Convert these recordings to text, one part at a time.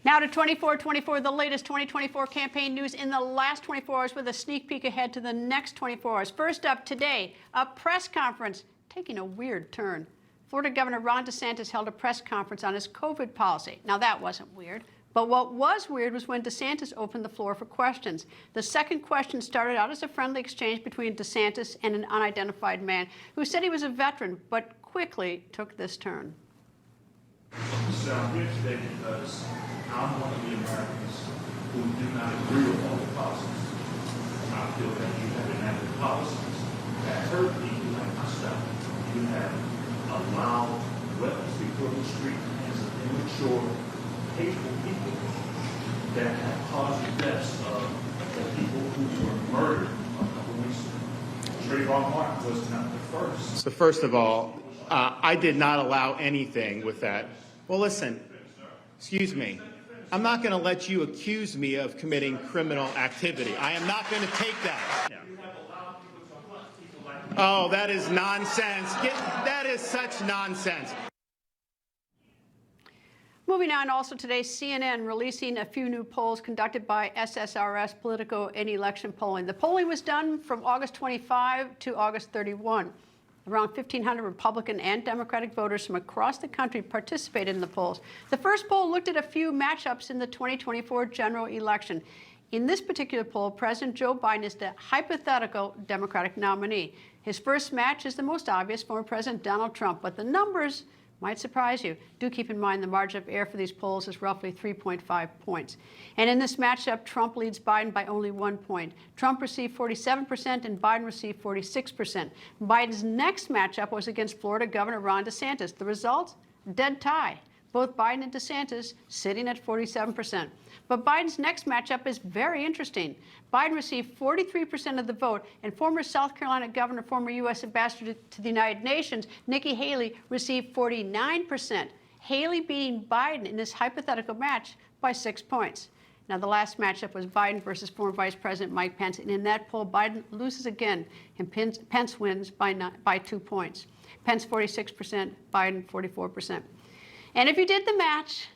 Now to 24/24, the latest 2024 campaign news in the last 24 hours with a sneak peek ahead to the next 24 hours. First up today, a press conference taking a weird turn. Florida Governor Ron DeSantis held a press conference on his COVID policy. Now that wasn't weird, but what was weird was when DeSantis opened the floor for questions. The second question started out as a friendly exchange between DeSantis and an unidentified man who said he was a veteran, but quickly took this turn. So I'm here today because I'm one of the Americans who do not agree with all the policies. I feel that you have enacted policies that hurt people like myself. You have allowed weapons to be put on the street in the hands of immature, hateful people that have caused the deaths of the people who were murdered a couple weeks ago. Trayvon Martin was not the first. So first of all, I did not allow anything with that. Well, listen, excuse me. I'm not going to let you accuse me of committing criminal activity. I am not going to take that. Oh, that is nonsense. That is such nonsense. Moving on, also today, CNN releasing a few new polls conducted by SSRS Politico and Election Polling. The polling was done from August 25 to August 31. Around 1,500 Republican and Democratic voters from across the country participated in the polls. The first poll looked at a few matchups in the 2024 general election. In this particular poll, President Joe Biden is the hypothetical Democratic nominee. His first match is the most obvious, former President Donald Trump, but the numbers might surprise you. Do keep in mind the margin of error for these polls is roughly 3.5 points. And in this matchup, Trump leads Biden by only 1 point. Trump received 47% and Biden received 46%. Biden's next matchup was against Florida Governor Ron DeSantis. The result? Dead tie. Both Biden and DeSantis sitting at 47%. But Biden's next matchup is very interesting. Biden received 43% of the vote, and former South Carolina governor, former U.S. ambassador to the United Nations, Nikki Haley, received 49%. Haley beating Biden in this hypothetical match by 6 points. Now, the last matchup was Biden versus former Vice President Mike Pence, and in that poll, Biden loses again, and Pence wins by 2 points. Pence 46%, Biden 44%. And if you did the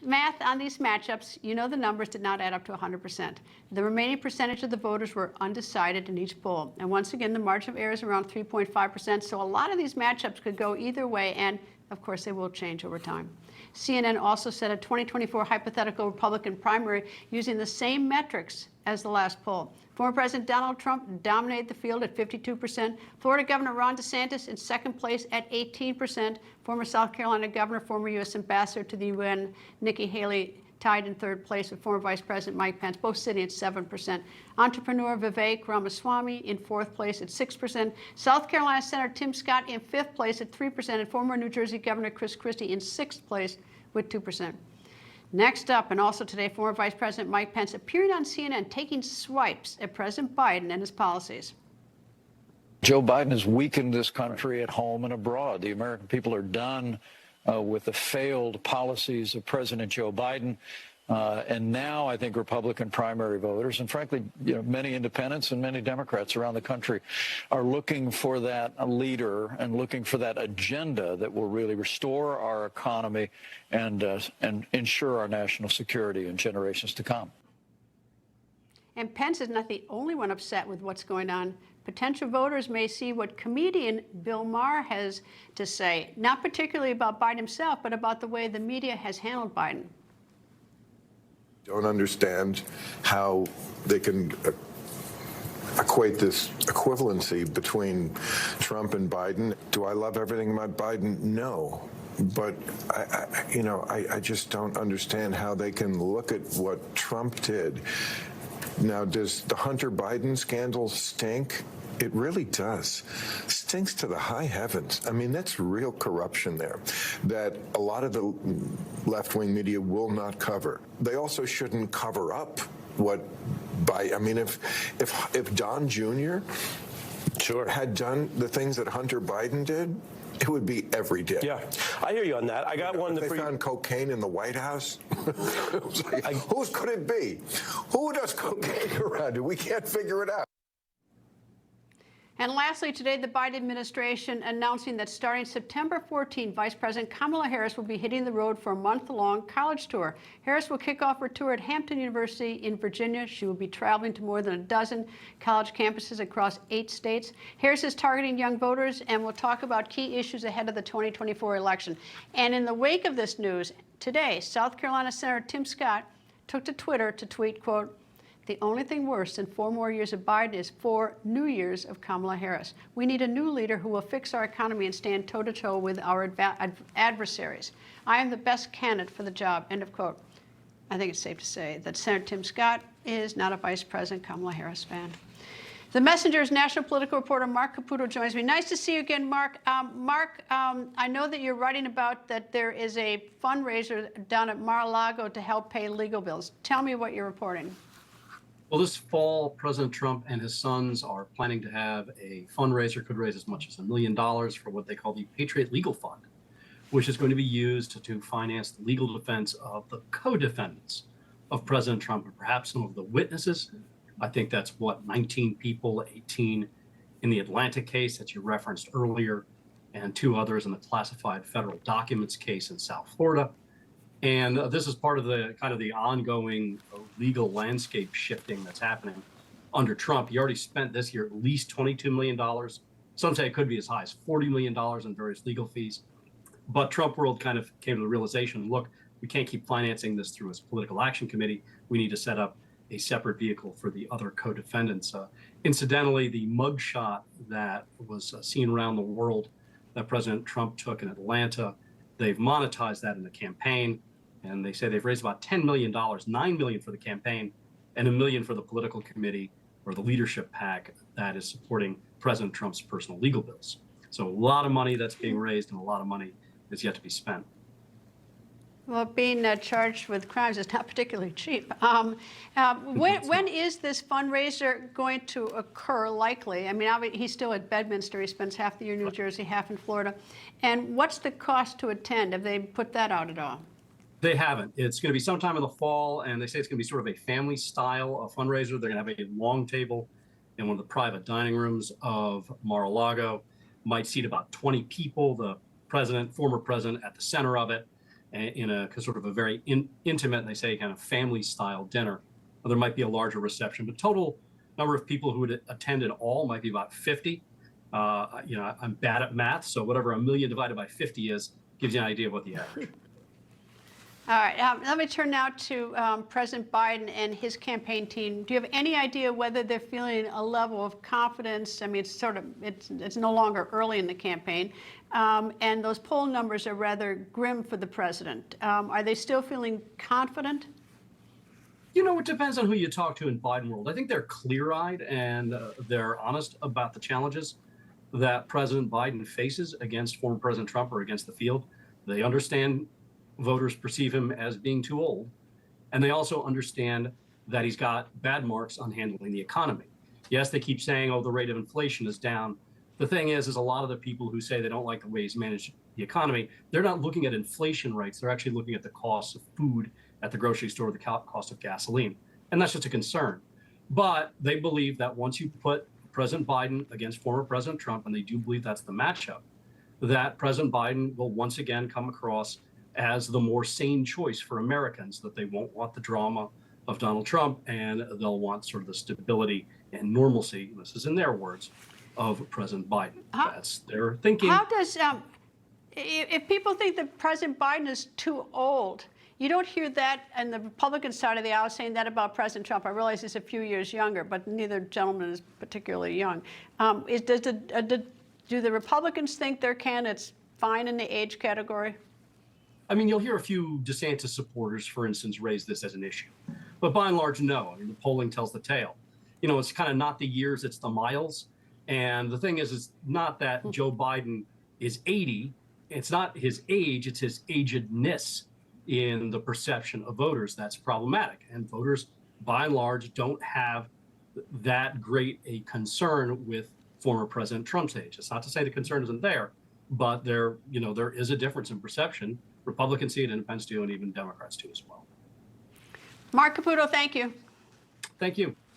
math on these matchups, you know the numbers did not add up to 100%. The remaining percentage of the voters were undecided in each poll. And once again, the margin of error is around 3.5%, so a lot of these matchups could go either way, and of course, they will change over time. CNN also set a 2024 hypothetical Republican primary using the same metrics as the last poll. Former President Donald Trump dominated the field at 52%. Florida Governor Ron DeSantis in second place at 18%. Former South Carolina Governor, former U.S. Ambassador to the UN, Nikki Haley, tied in third place with former Vice President Mike Pence, both sitting at 7%. Entrepreneur Vivek Ramaswamy in fourth place at 6%. South Carolina Senator Tim Scott in fifth place at 3%. And former New Jersey Governor Chris Christie in sixth place with 2%. Next up, and also today, former Vice President Mike Pence appearing on CNN taking swipes at President Biden and his policies. Joe Biden has weakened this country at home and abroad. The American people are done with the failed policies of President Joe Biden. And now I think Republican primary voters, and frankly, many independents and many Democrats around the country are looking for that leader and looking for that agenda that will really restore our economy and ensure our national security in generations to come. And Pence is not the only one upset with what's going on. Potential voters may see what comedian Bill Maher has to say, not particularly about Biden himself, but about the way the media has handled Biden. Don't understand how they can equate this equivalency between Trump and Biden. Do I love everything about Biden? No. But, I just don't understand how they can look at what Trump did. Now, does the Hunter Biden scandal stink? It really does. Stinks to the high heavens. I mean, that's real corruption there that a lot of the left-wing media will not cover. They also shouldn't cover up what if Don Jr. had done the things that Hunter Biden did, it would be every day. Yeah, I hear you on that. I got one. They found cocaine in the White House. Whose could it be? Who does cocaine around? We can't figure it out. And lastly, today, the Biden administration announcing that starting September 14, Vice President Kamala Harris will be hitting the road for a month-long college tour. Harris will kick off her tour at Hampton University in Virginia. She will be traveling to more than a dozen college campuses across 8 states. Harris is targeting young voters and will talk about key issues ahead of the 2024 election. And in the wake of this news, today, South Carolina Senator Tim Scott took to Twitter to tweet, quote, "The only thing worse than 4 more years of Biden is 4 new years of Kamala Harris. We need a new leader who will fix our economy and stand toe-to-toe with our adversaries. I am the best candidate for the job," end of quote. I think it's safe to say that Senator Tim Scott is not a Vice President Kamala Harris fan. The Messenger's national political reporter Marc Caputo joins me. Nice to see you again, Marc. Marc, I know that you're writing about that there is a fundraiser down at Mar-a-Lago to help pay legal bills. Tell me what you're reporting. Well, this fall, President Trump and his sons are planning to have a fundraiser, could raise as much as $1 million for what they call the Patriot Legal Fund, which is going to be used to finance the legal defense of the co-defendants of President Trump and perhaps some of the witnesses. I think that's 19 people, 18 in the Atlanta case that you referenced earlier, and 2 others in the classified federal documents case in South Florida. And this is part of the kind of the ongoing legal landscape shifting that's happening under Trump. He already spent this year at least $22 million. Some say it could be as high as $40 million in various legal fees. But Trump world kind of came to the realization, look, we can't keep financing this through his political action committee. We need to set up a separate vehicle for the other co-defendants. Incidentally, the mugshot that was seen around the world that President Trump took in Atlanta, they've monetized that in the campaign. And they say they've raised about $10 million, $9 million for the campaign, and $1 million for the political committee or the leadership PAC that is supporting President Trump's personal legal bills. So a lot of money that's being raised and a lot of money is yet to be spent. Well, being charged with crimes is not particularly cheap. When is this fundraiser going to occur, likely? I mean, he's still at Bedminster. He spends half the year in New Jersey, half in Florida. And what's the cost to attend? Have they put that out at all? They haven't. It's going to be sometime in the fall, and they say it's going to be sort of a family style fundraiser. They're going to have a long table in one of the private dining rooms of Mar-a-Lago. Might seat about 20 people, the president, former president at the center of it, in a sort of a very intimate, they say, kind of family style dinner. There might be a larger reception, but total number of people who would attend it all might be about 50. I'm bad at math, so whatever 1 million divided by 50 is gives you an idea of what the average. All right, let me turn now to President Biden and his campaign team. Do you have any idea whether they're feeling a level of confidence? I mean, it's no longer early in the campaign, and those poll numbers are rather grim for the president. Are they still feeling confident? You know, it depends on who you talk to in Biden world. I think they're clear-eyed and they're honest about the challenges that President Biden faces against former President Trump or against the field. They understand voters perceive him as being too old, and they also understand that he's got bad marks on handling the economy. Yes, they keep saying, oh, the rate of inflation is down. The thing is a lot of the people who say they don't like the way he's managed the economy, they're not looking at inflation rates. They're actually looking at the cost of food at the grocery store, the cost of gasoline. And that's just a concern. But they believe that once you put President Biden against former President Trump, and they do believe that's the matchup, that President Biden will once again come across as the more sane choice for Americans, that they won't want the drama of Donald Trump, and they'll want sort of the stability and normalcy, this is in their words, of President Biden. That's their thinking. How does, if people think that President Biden is too old, you don't hear that on the Republican side of the aisle saying that about President Trump. I realize he's a few years younger, but neither gentleman is particularly young. Do the Republicans think their candidate's fine in the age category? I mean, you'll hear a few DeSantis supporters, for instance, raise this as an issue. But by and large, no. I mean, the polling tells the tale. You know, it's kind of not the years, it's the miles. And the thing is, it's not that Joe Biden is 80. It's not his age, it's his agedness in the perception of voters that's problematic. And voters, by and large, don't have that great a concern with former President Trump's age. It's not to say the concern isn't there, but there is a difference in perception. Republicans see it, independents do, and even Democrats do as well. Marc Caputo, thank you. Thank you.